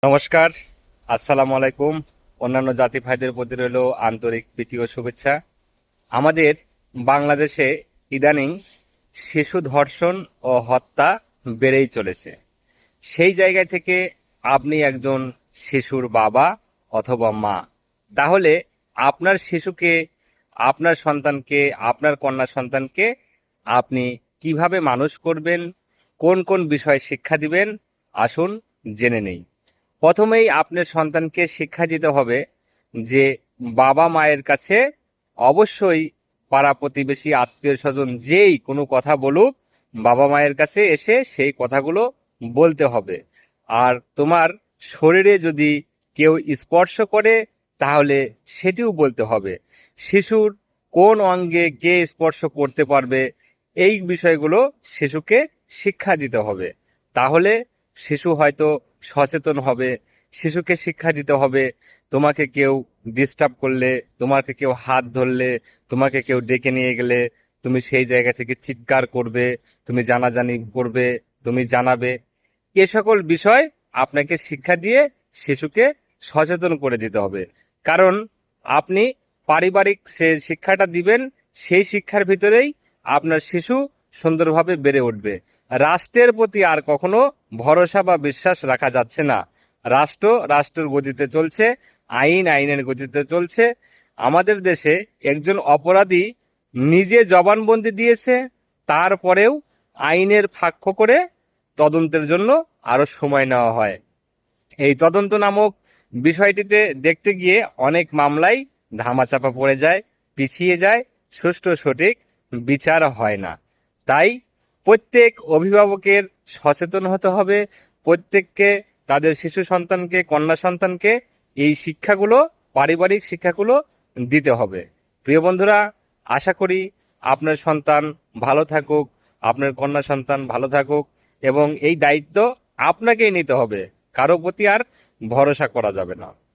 নমস্কার, আসসালামু আলাইকুম। অন্যান্য জাতি ভাইদের প্রতি রইল আন্তরিক প্রীতি ও শুভেচ্ছা। আমাদের বাংলাদেশে ইদানিং শিশু ধর্ষণ ও হত্যা বেড়েই চলেছে। সেই জায়গা থেকে আপনি একজন শিশুর বাবা অথবা মা, তাহলে আপনার শিশুকে, আপনার সন্তানকে, আপনার কন্যা সন্তানকে আপনি কিভাবে মানুষ করবেন, কোন কোন বিষয় শিক্ষা দিবেন, আসুন জেনে নেই। প্রথমেই আপনার সন্তানকে শিক্ষা দিতে হবে যে বাবা মায়ের কাছে অবশ্যই পাড়া প্রতিবেশী আত্মীয় স্বজন যেই কোনো কথা বলুক, বাবা মায়ের কাছে এসে সেই কথাগুলো বলতে হবে। আর তোমার শরীরে যদি কেউ স্পর্শ করে তাহলে সেটিও বলতে হবে। শিশুর কোন অঙ্গে কে স্পর্শ করতে পারবে এই বিষয়গুলো শিশুকে শিক্ষা দিতে হবে। তাহলে শিশু হয়তো সচেতন হবে। শিশুকে শিক্ষা দিতে হবে তোমাকে কেউ ডিস্টার্ব করলে, তোমাকে কেউ হাত ধরলে, তোমাকে কেউ ডেকে নিয়ে গেলে তুমি সেই জায়গা থেকে চিৎকার করবে, তুমি জানাজানি করবে, তুমি জানাবে। এ সকল বিষয় আপনাকে শিক্ষা দিয়ে শিশুকে সচেতন করে দিতে হবে। কারণ আপনি পারিবারিক সে শিক্ষাটা দিবেন, সেই শিক্ষার ভিতরেই আপনার শিশু সুন্দরভাবে বেড়ে উঠবে। রাষ্ট্রের প্রতি আর কখনো ভরসা বা বিশ্বাস রাখা যাচ্ছে না। রাষ্ট্রের গতিতে চলছে, আইনের গতিতে চলছে। আমাদের দেশে একজন অপরাধী নিজে জবানবন্দি দিয়েছে, তারপরেও আইনের ফাঁক করে তদন্তের জন্য আরো সময় নেওয়া হয়। এই তদন্ত নামক বিষয়টিতে দেখতে গিয়ে অনেক মামলাই ধামাচাপা পড়ে যায়, পিছিয়ে যায়, সুষ্ঠু সঠিক বিচার হয় না। তাই প্রত্যেক অভিভাবকের সচেতন হতে হবে। প্রত্যেককে তাদের শিশু সন্তানকে, কন্যা সন্তানকে এই শিক্ষাগুলো, পারিবারিক শিক্ষাগুলো দিতে হবে। প্রিয় বন্ধুরা, আশা করি আপনার সন্তান ভালো থাকুক, আপনার কন্যা সন্তান ভালো থাকুক, এবং এই দায়িত্ব আপনাকেই নিতে হবে। কারো প্রতি আর ভরসা করা যাবে না।